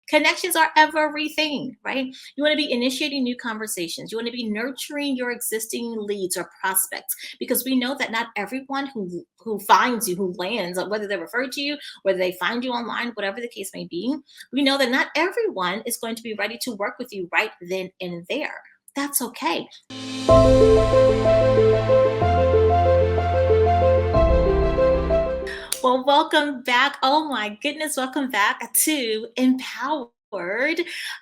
Connections are everything, right? You want to be initiating new conversations. You want to be nurturing your existing leads or prospects, because we know that not everyone who finds you, who lands, whether they refer to you, whether they find you online, whatever the case may be, we know that not everyone is going to be ready to work with you right then and there. That's okay. Well, welcome back. Oh my goodness, welcome back to Empowered.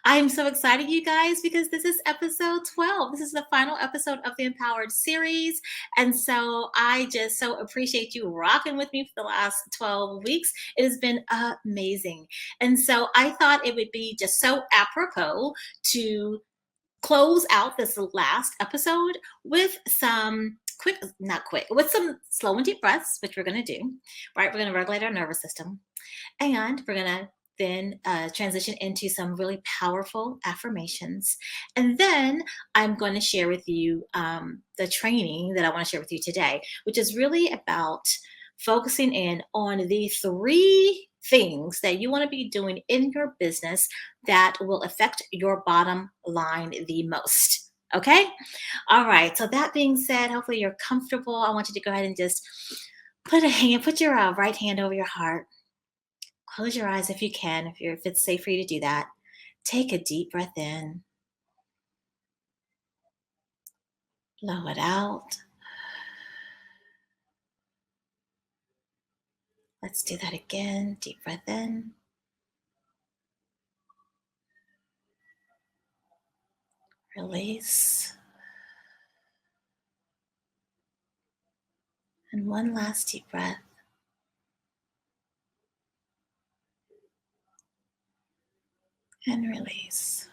I'm so excited, you guys, because this is episode 12. This is the final episode of the Empowered series. And so I just so appreciate you rocking with me for the last 12 weeks. It has been amazing. And so I thought it would be just so apropos to close out this last episode with some with some slow and deep breaths, which we're going to do, right? We're going to regulate our nervous system, and we're going to then transition into some really powerful affirmations. And then I'm going to share with you the training that I want to share with you today, which is really about focusing in on the three things that you want to be doing in your business that will affect your bottom line the most. Okay. All right. So that being said, hopefully you're comfortable. I want you to go ahead and just put your right hand over your heart. Close your eyes if you can, if it's safe for you to do that. Take a deep breath in. Blow it out. Let's do that again. Deep breath in. Release. And one last deep breath. And release.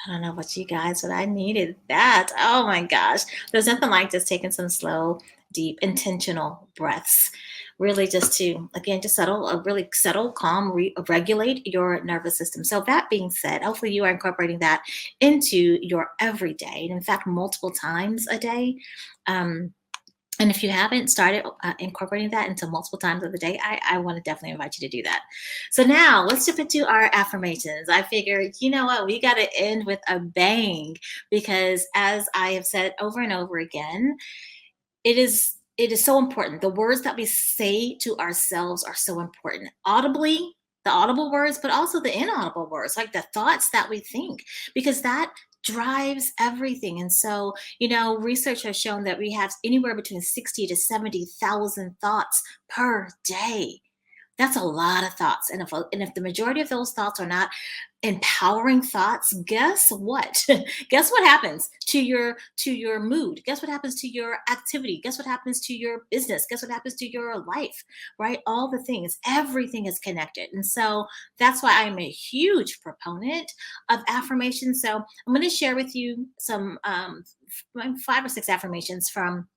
I don't know about you guys, but I needed that. Oh my gosh. There's nothing like just taking some slow, deep, intentional breaths. Really just to, again, just really settle, calm, regulate your nervous system. So that being said, hopefully you are incorporating that into your everyday, and in fact, multiple times a day. And if you haven't started incorporating that into multiple times of the day, I want to definitely invite you to do that. So now let's jump into our affirmations. I figured, you know what, we got to end with a bang, because as I have said over and over again, it is so important. The words that we say to ourselves are so important. Audibly, the audible words, but also the inaudible words, like the thoughts that we think, because that drives everything. And so, research has shown that we have anywhere between 60 to 70,000 thoughts per day. That's a lot of thoughts. And if the majority of those thoughts are not empowering thoughts, guess what? Guess what happens to your mood? Guess what happens to your activity? Guess what happens to your business? Guess what happens to your life? Right? All the things, everything is connected. And so that's why I'm a huge proponent of affirmations. So I'm going to share with you some 5 or 6 affirmations from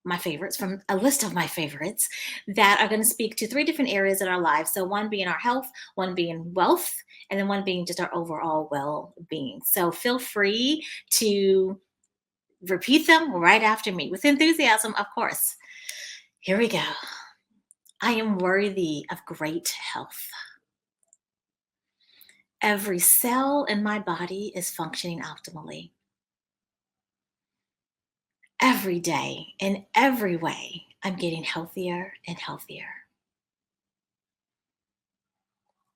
my favorites, from a list of my favorites, that are going to speak to 3 different areas in our lives. So one being our health, one being wealth, and then one being just our overall well-being. So feel free to repeat them right after me with enthusiasm, of course. Here we go. I am worthy of great health. Every cell in my body is functioning optimally. Every day, in every way, I'm getting healthier and healthier.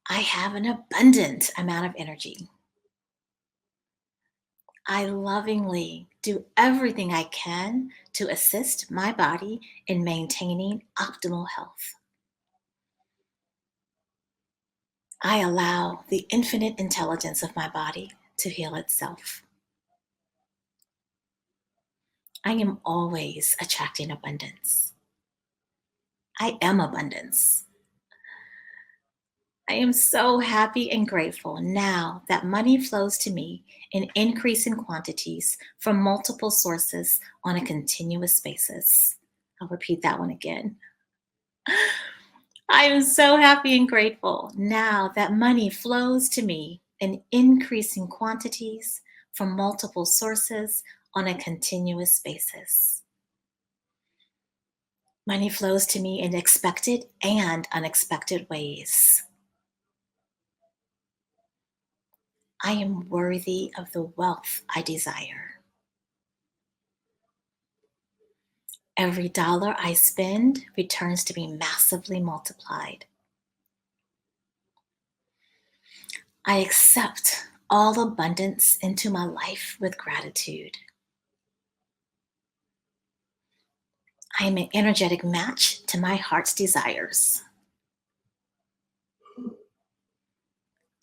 I have an abundant amount of energy. I lovingly do everything I can to assist my body in maintaining optimal health. I allow the infinite intelligence of my body to heal itself. I am always attracting abundance. I am abundance. I am so happy and grateful now that money flows to me in increasing quantities from multiple sources on a continuous basis. I'll repeat that one again. I am so happy and grateful now that money flows to me in increasing quantities from multiple sources on a continuous basis. Money flows to me in expected and unexpected ways. I am worthy of the wealth I desire. Every dollar I spend returns to me massively multiplied. I accept all abundance into my life with gratitude. I am an energetic match to my heart's desires.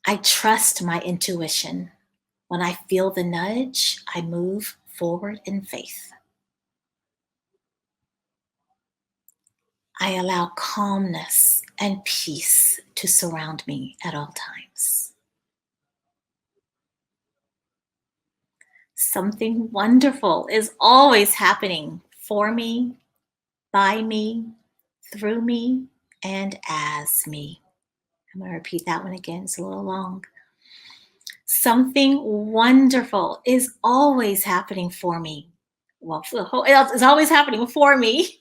I trust my intuition. When I feel the nudge, I move forward in faith. I allow calmness and peace to surround me at all times. Something wonderful is always happening for me, by me, through me, and as me. I'm going to repeat that one again. It's a little long. Something wonderful is always happening for me. Well, it's always happening for me,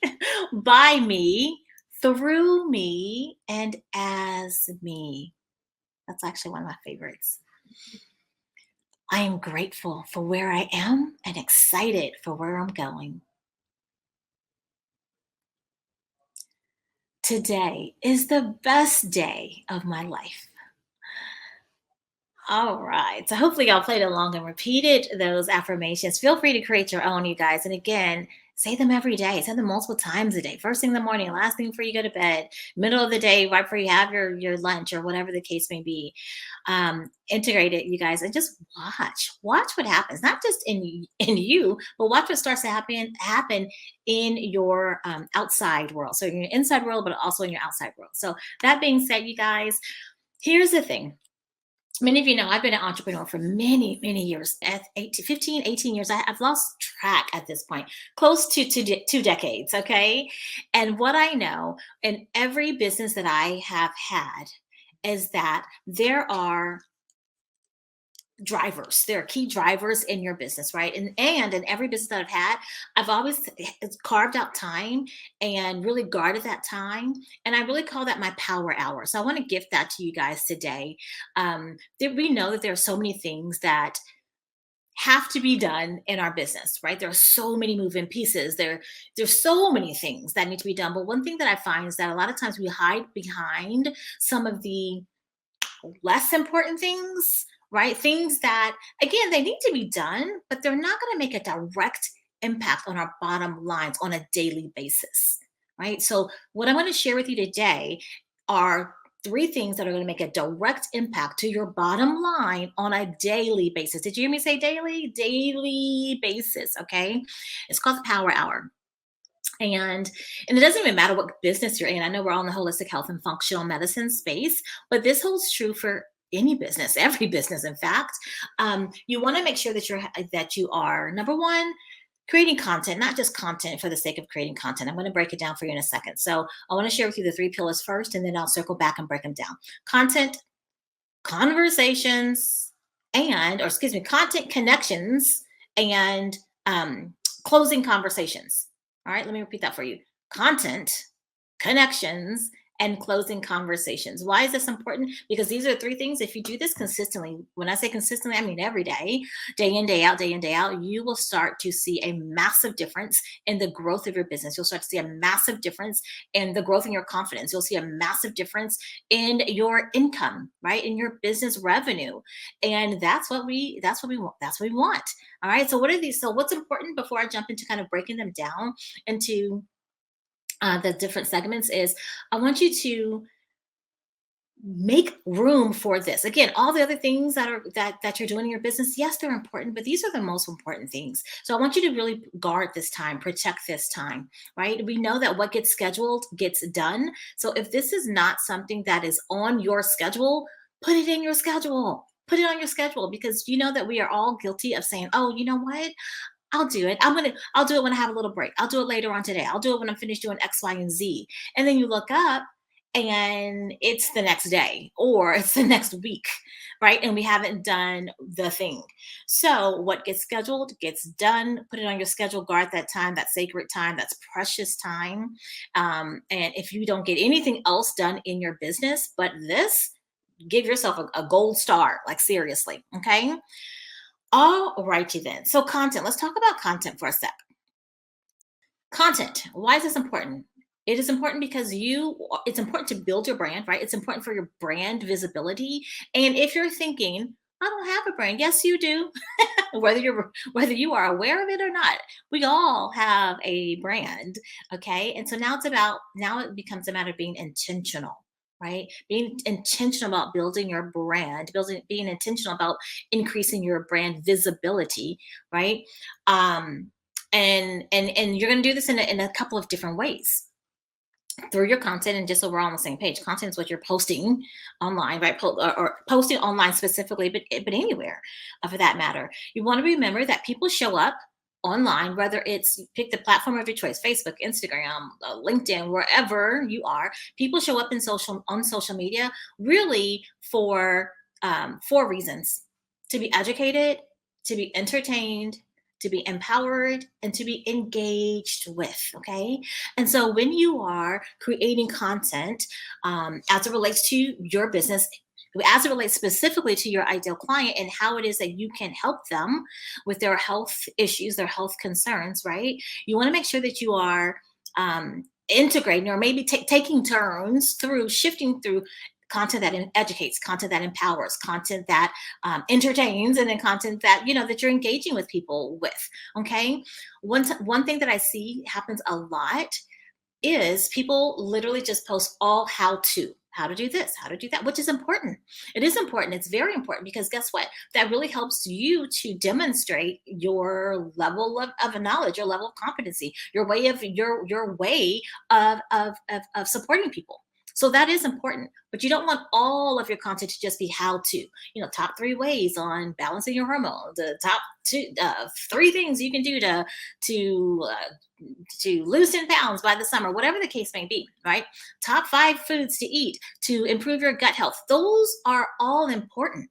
by me, through me, and as me. That's actually one of my favorites. I am grateful for where I am and excited for where I'm going. Today is the best day of my life. All right. So hopefully y'all played along and repeated those affirmations. Feel free to create your own, you guys. And again, say them every day. Say them multiple times a day. First thing in the morning, last thing before you go to bed, middle of the day, right before you have your lunch or whatever the case may be. Integrate it, you guys, and just watch. Watch what happens, not just in you, but watch what starts to happen in your outside world. So in your inside world, but also in your outside world. So that being said, you guys, here's the thing. Many of you know I've been an entrepreneur for many, many years, 18, 15, 18 years. I've lost track at this point, close to 2 decades. Okay. And what I know in every business that I have had is that there are drivers. There are key drivers in your business, right? And in every business that I've had, I've always carved out time and really guarded that time. And I really call that my power hour. So I want to gift that to you guys today. We know that there are so many things that have to be done in our business, right? There are so many moving pieces. There's so many things that need to be done. But one thing that I find is that a lot of times we hide behind some of the less important things, right? Things that, again, they need to be done, but they're not going to make a direct impact on our bottom lines on a daily basis, right? So, what I want to share with you today are three things that are going to make a direct impact to your bottom line on a daily basis. Did you hear me say daily? Daily basis, okay? It's called the power hour. And it doesn't even matter what business you're in. I know we're all in the holistic health and functional medicine space, but this holds true for any business, every business, in fact. You want to make sure that you are, number one, creating content, not just content for the sake of creating content. I'm going to break it down for you in a second. So I want to share with you the three pillars first, and then I'll circle back and break them down. Content, conversations, or excuse me, content connections, and closing conversations. All right, let me repeat that for you. Content, connections, and closing conversations. Why is this important? Because these are three things. If you do this consistently, when I say consistently, I mean every day in, day out, day in, day out, you will start to see a massive difference in the growth of your business. You'll start to see a massive difference in the growth in your confidence. You'll see a massive difference in your income, right? In your business revenue. And that's what we want. That's what we want. All right. So what are these? So what's important before I jump into kind of breaking them down into the different segments is I want you to make room for this. Again, all the other things that you're doing in your business, yes, they're important, but these are the most important things. So I want you to really guard this time, protect this time, right? We know that what gets scheduled gets done. So if this is not something that is on your schedule, put it in your schedule. Put it on your schedule because you know that we are all guilty of saying, "Oh, you know what? I'll do it. I'll do it when I have a little break. I'll do it later on today. I'll do it when I'm finished doing X, Y, and Z." And then you look up and it's the next day or it's the next week, right? And we haven't done the thing. So, what gets scheduled gets done. Put it on your schedule, guard that time, that sacred time, that's precious time. And if you don't get anything else done in your business but this, give yourself a gold star, like seriously. Okay. All righty then. So, content, let's talk about content for a sec. Content. Why is this important? It is important because it's important to build your brand, right? It's important for your brand visibility. And if you're thinking, I don't have a brand, yes, you do. Whether you are aware of it or not, we all have a brand. Okay. And so now it becomes a matter of being intentional, right? Being intentional about building your brand, being intentional about increasing your brand visibility, right? Um, and you're going to do this in a couple of different ways through your content. And just so we're all on the same page, content is what you're posting online, right? Or posting online specifically, but anywhere, for that matter. You want to remember that people show up online, whether it's, pick the platform of your choice, Facebook, Instagram, LinkedIn, wherever you are. People show up on social media really for 4 reasons: to be educated, to be entertained, to be empowered, and to be engaged with. Okay. And so when you are creating content, as it relates to your business, as it relates specifically to your ideal client and how it is that you can help them with their health issues, their health concerns, right? You want to make sure that you are integrating, or maybe taking turns through shifting through content that educates, content that empowers, content that entertains, and then content that that you're engaging with people with. Okay. One thing that I see happens a lot is people literally just post all how to do this, how to do that, which is important. It is important. It's very important, because guess what? That really helps you to demonstrate your level of knowledge, your level of competency, your way of supporting people. So that is important, but you don't want all of your content to just be how to, top 3 ways on balancing your hormones, the top 3 things you can do to lose 10 pounds by the summer, whatever the case may be, right? Top 5 foods to eat to improve your gut health. Those are all important.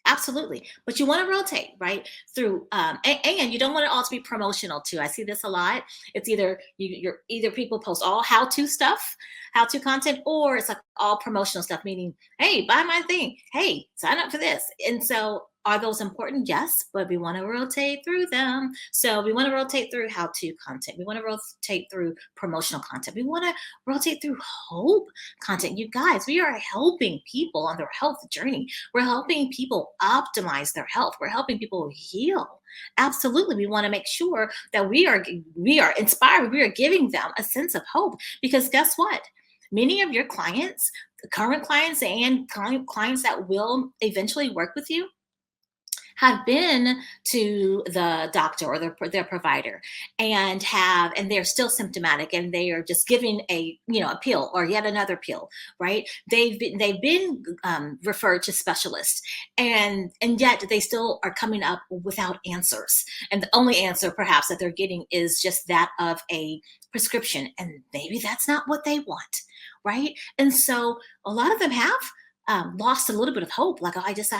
Absolutely. But you want to rotate, right? Through, and you don't want it all to be promotional too. I see this a lot. It's either you're either people post all how to stuff, how to content, or it's like all promotional stuff, meaning, hey, buy my thing. Hey, sign up for this. And so, are those important? Yes, but we want to rotate through them. So we want to rotate through how to content. We want to rotate through promotional content. We want to rotate through hope content. You guys, we are helping people on their health journey. We're helping people optimize their health. We're helping people heal. Absolutely. We want to make sure that we are inspired. We are giving them a sense of hope, because guess what? Many of your clients, current clients and clients that will eventually work with you, have been to the doctor or their provider and they're still symptomatic, and they are just giving a pill or yet another pill, right? They've been referred to specialists, and yet they still are coming up without answers, and the only answer perhaps that they're getting is just that of a prescription, and maybe that's not what they want, right? And so a lot of them have lost a little bit of hope. Like, oh, I guess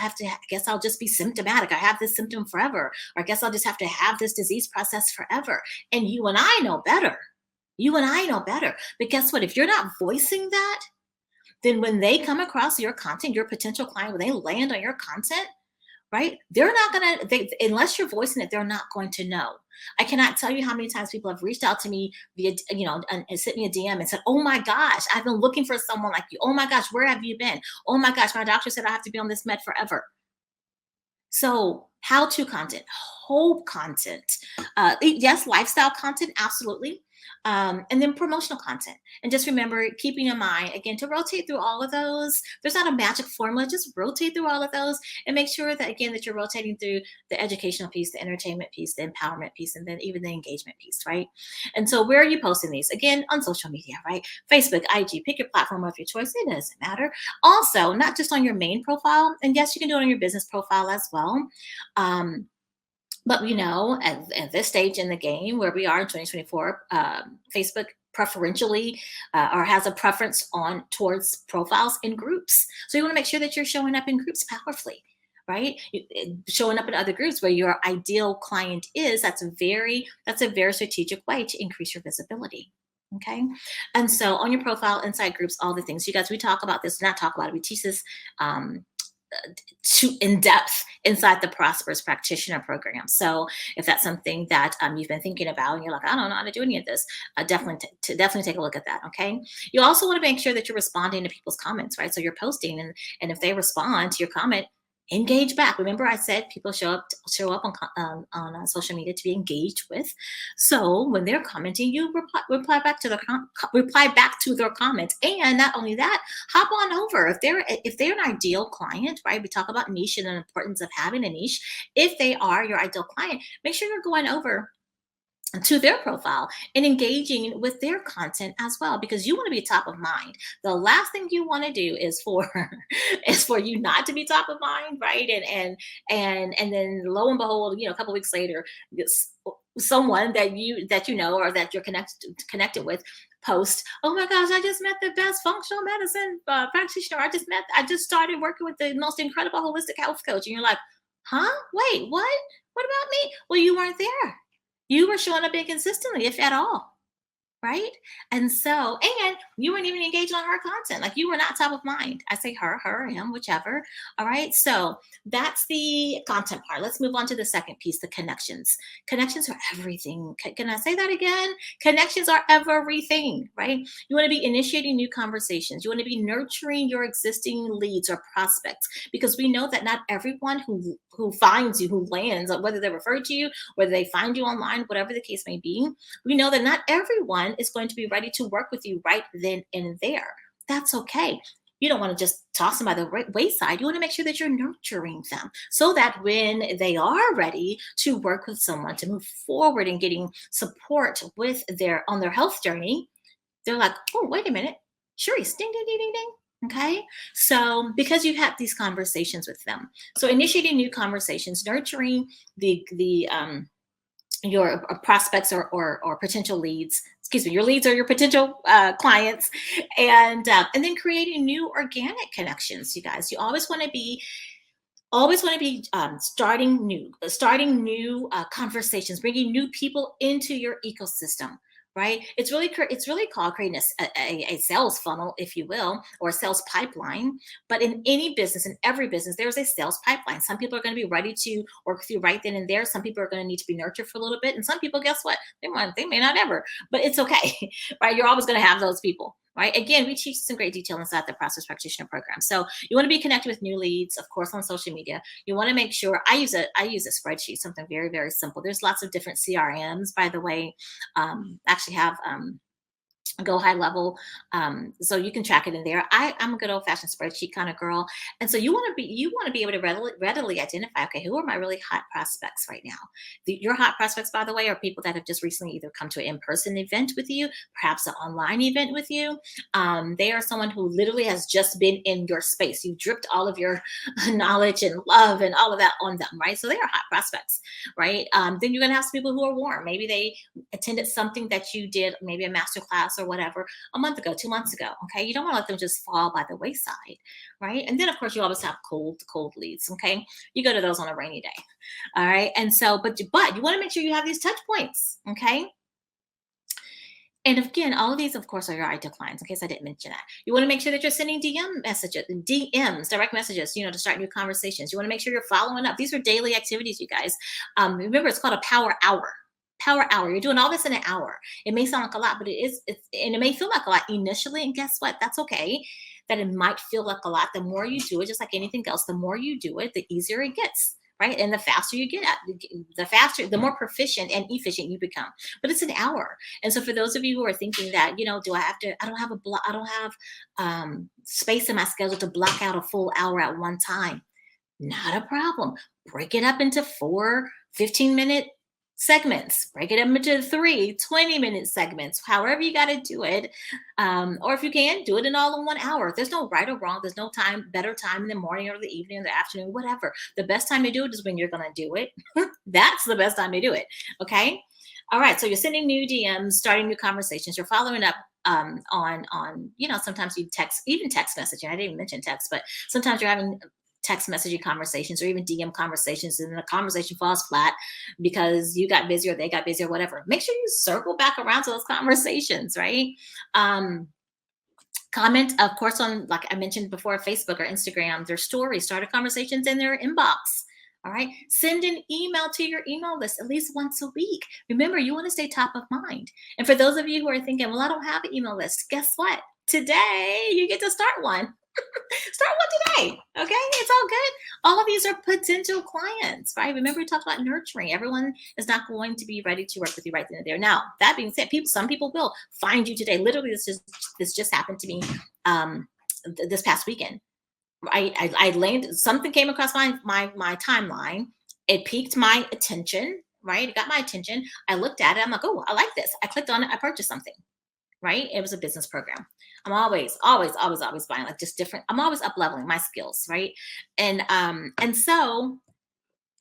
I'll just be symptomatic. I have this symptom forever. Or I guess I'll just have to have this disease process forever. And you and I know better. You and I know better. But guess what? If you're not voicing that, then when they come across your content, your potential client, when they land on your content, right? They're not unless you're voicing it, they're not going to know. I cannot tell you how many times people have reached out to me via, and sent me a DM and said, oh my gosh, I've been looking for someone like you. Oh my gosh, where have you been? Oh my gosh, my doctor said I have to be on this med forever. So, how to content, hope content, yes, lifestyle content, absolutely. And then promotional content. And just remember, keeping in mind, again, to rotate through all of those. There's not a magic formula, just rotate through all of those and make sure that, again, that you're rotating through the educational piece, the entertainment piece, the empowerment piece, and then even the engagement piece, right? And so, where are you posting these? Again, on social media, right? Facebook, IG, pick your platform of your choice. It doesn't matter. Also, not just on your main profile, and yes, you can do it on your business profile as well. Um, but we know at this stage in the game where we are in 2024, Facebook preferentially or has a preference on towards profiles in groups. So you want to make sure that you're showing up in groups powerfully, right? Showing up in other groups where your ideal client is, that's a very strategic way to increase your visibility. Okay. And so on your profile, inside groups, all the things, you guys, we talk about this, not talk about it, we teach this um, to in depth inside the Prosperous Practitioner program. So if that's something that you've been thinking about and you're like, I don't know how to do any of this, definitely take a look at that. Okay. You also want to make sure that you're responding to people's comments, right? So you're posting, and if they respond to your comment, engage back. Remember, I said people show up on social media to be engaged with. So when they're commenting, you reply back to their comments. And not only that, hop on over. If they're an ideal client, right? We talk about niche and the importance of having a niche. If they are your ideal client, make sure you're going over to their profile and engaging with their content as well, because you want to be top of mind. The last thing you want to do is for is for you not to be top of mind, right? And then lo and behold, a couple weeks later, someone that you know or that you're connected with post, oh my gosh, I just met the best functional medicine practitioner. I just started working with the most incredible holistic health coach. And you're like, huh? Wait, what about me? Well, you weren't there. You were showing up inconsistently, if at all. Right? And so, and you weren't even engaged on her content. Like, you were not top of mind. I say her, him, whichever. All right. So that's the content part. Let's move on to the second piece, the connections. Connections are everything. Can I say that again? Connections are everything, right? You want to be initiating new conversations. You want to be nurturing your existing leads or prospects, because we know that not everyone who finds you, who lands, whether they refer to you, whether they find you online, whatever the case may be, we know that not everyone is going to be ready to work with you right then and there. That's okay. You don't want to just toss them by the wayside. You want to make sure that you're nurturing them so that when they are ready to work with someone, to move forward and getting support with on their health journey, they're like, oh, wait a minute, Charyse, ding, ding, ding, ding, ding. Okay. So because you've had these conversations with them. So initiating new conversations, nurturing your prospects or potential leads, excuse me, your leads or your potential clients, and then creating new organic connections. You guys, you always want to be starting new conversations, bringing new people into your ecosystem, right? It's really called creating a sales funnel, if you will, or a sales pipeline. But in any business, in every business, there's a sales pipeline. Some people are going to be ready to work with you right then and there. Some people are going to need to be nurtured for a little bit, and some people, guess what, they may not ever, but it's okay. Right? You're always going to have those people. Right. Again, we teach some great detail inside the Process Practitioner program. So you want to be connected with new leads, of course, on social media. You want to make sure I use a spreadsheet, something very, very simple. There's lots of different CRMs, by the way. Actually have Go High Level, so you can track it in there. I'm a good old fashioned spreadsheet kind of girl. And so you want to be able to readily identify, okay, who are my really hot prospects right now? Your hot prospects, by the way, are people that have just recently either come to an in-person event with you, perhaps an online event with you. They are someone who literally has just been in your space. You dripped all of your knowledge and love and all of that on them, right? So they are hot prospects, right? Then you're going to have some people who are warm. Maybe they attended something that you did, maybe a master class or whatever, a month ago, 2 months ago. Okay. You don't want to let them just fall by the wayside. Right. And then of course you always have cold leads. Okay. You go to those on a rainy day. All right. And so, but you want to make sure you have these touch points. Okay. And again, all of these, of course, are your ideal clients, in case I didn't mention that. You want to make sure that you're sending DMs, direct messages, to start new conversations. You want to make sure you're following up. These are daily activities, you guys. Remember, it's called a power hour. Power hour. You're doing all this in an hour. It may sound like a lot, but and it may feel like a lot initially. And guess what? That's okay. That it might feel like a lot. The more you do it, just like anything else, the more you do it, the easier it gets. Right. And the faster you get the more proficient and efficient you become. But it's an hour. And so for those of you who are thinking that, I don't have space in my schedule to block out a full hour at one time. Not a problem. Break it up into 4 15-minute segments. Break it up into 3 20-minute segments, however you got to do it. Or if you can, do it in all in 1 hour. There's no right or wrong. There's no better time in the morning or the evening or the afternoon, whatever. The best time to do it is when you're going to do it. That's the best time to do it. Okay. All right, so you're sending new DMs, starting new conversations. You're following up on sometimes you text, even text messaging. I didn't even mention text, but sometimes you're having text messaging conversations or even DM conversations, and the conversation falls flat because you got busy or they got busy or whatever. Make sure you circle back around to those conversations, right? Um, Comment, of course, on, like I mentioned before, Facebook or Instagram, their stories, started conversations in their inbox. All right. Send an email to your email list at least once a week. Remember, you want to stay top of mind. And for those of you who are thinking, well, I don't have an email list, guess what? Today you get to start one. Start one today. Okay. It's all good. All of these are potential clients, right? Remember, we talked about nurturing. Everyone is not going to be ready to work with you right then and there. Now, that being said, some people will find you today. Literally, this just happened to me this past weekend. I landed, something came across my timeline. It piqued my attention, right? It got my attention. I looked at it. I'm like, oh, I like this. I clicked on it. I purchased something, right? It was a business program. I'm always buying like just different. I'm always up leveling my skills, right? And so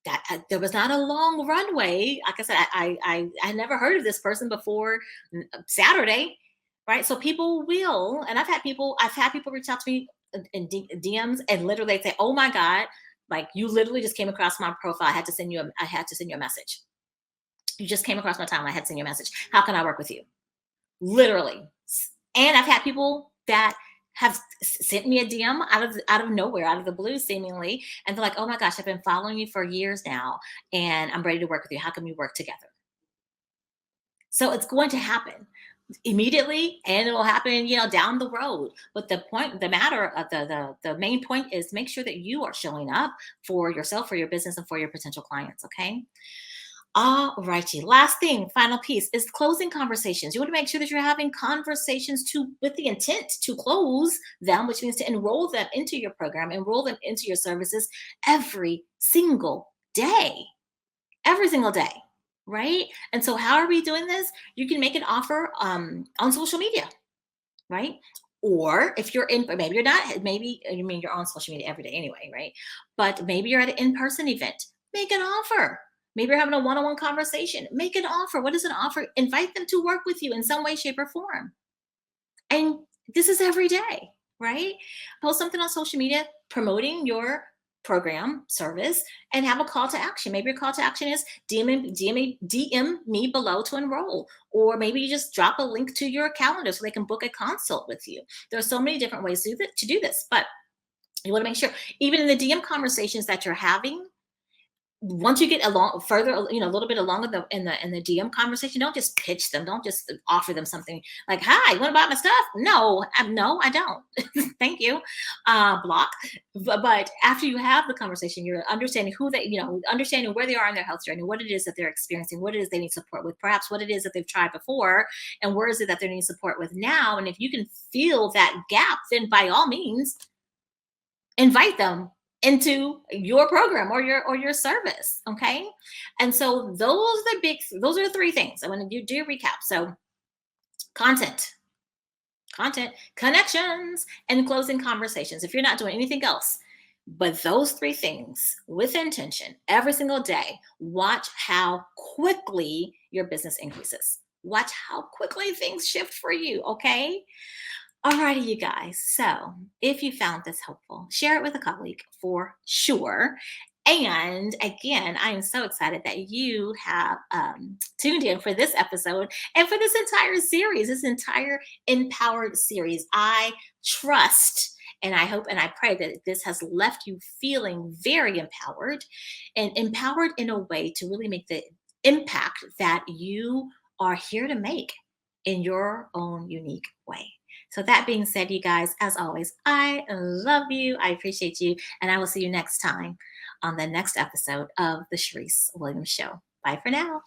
that there was not a long runway. Like I said, I never heard of this person before Saturday, right? So people will, and I've had people reach out to me in DMs and literally say, "Oh my God, like you literally just came across my profile. I had to send you a message. You just came across my timeline. I had to send you a message. How can I work with you?" Literally. And I've had people that have sent me a DM out of nowhere, out of the blue, seemingly, and they're like, "Oh my gosh, I've been following you for years now, and I'm ready to work with you. How can we work together?" So it's going to happen immediately, and it will happen, down the road. But the main point is make sure that you are showing up for yourself, for your business, and for your potential clients. Okay. All righty. Last thing, final piece is closing conversations. You want to make sure that you're having conversations with the intent to close them, which means to enroll them into your program, enroll them into your services every single day. Every single day. Right. And so, how are we doing this? You can make an offer on social media, right? Or if you're in, maybe you're not, maybe, you mean you're on social media every day anyway, right? But maybe you're at an in-person event, make an offer. Maybe you're having a one-on-one conversation, make an offer. What is an offer? Invite them to work with you in some way, shape, or form. And this is every day, right? Post something on social media promoting your program service and have a call to action. Maybe your call to action is DM me below to enroll. Or maybe you just drop a link to your calendar so they can book a consult with you. There are so many different ways to do this, but you want to make sure, even in the DM conversations that you're having, once you get along further, a little bit along in the DM conversation, don't just pitch them. Don't just offer them something like, "Hi, you want to buy my stuff?" No, no, I don't. Thank you. Block. But after you have the conversation, you're understanding understanding where they are in their health journey, what it is that they're experiencing, what it is they need support with, perhaps what it is that they've tried before, and where is it that they need support with now. And if you can feel that gap, then by all means, invite them into your program or your service. Okay. And so those are the three things I'm going to do a recap. So content, connections, and closing conversations. If you're not doing anything else but those three things with intention every single day, watch how quickly your business increases. Watch how quickly things shift for you. Okay. Alrighty, you guys. So if you found this helpful, share it with a colleague for sure. And again, I am so excited that you have tuned in for this episode and for this entire series, this entire Empowered series. I trust and I hope and I pray that this has left you feeling very empowered and empowered in a way to really make the impact that you are here to make in your own unique way. So that being said, you guys, as always, I love you. I appreciate you. And I will see you next time on the next episode of the Charyse Williams Show. Bye for now.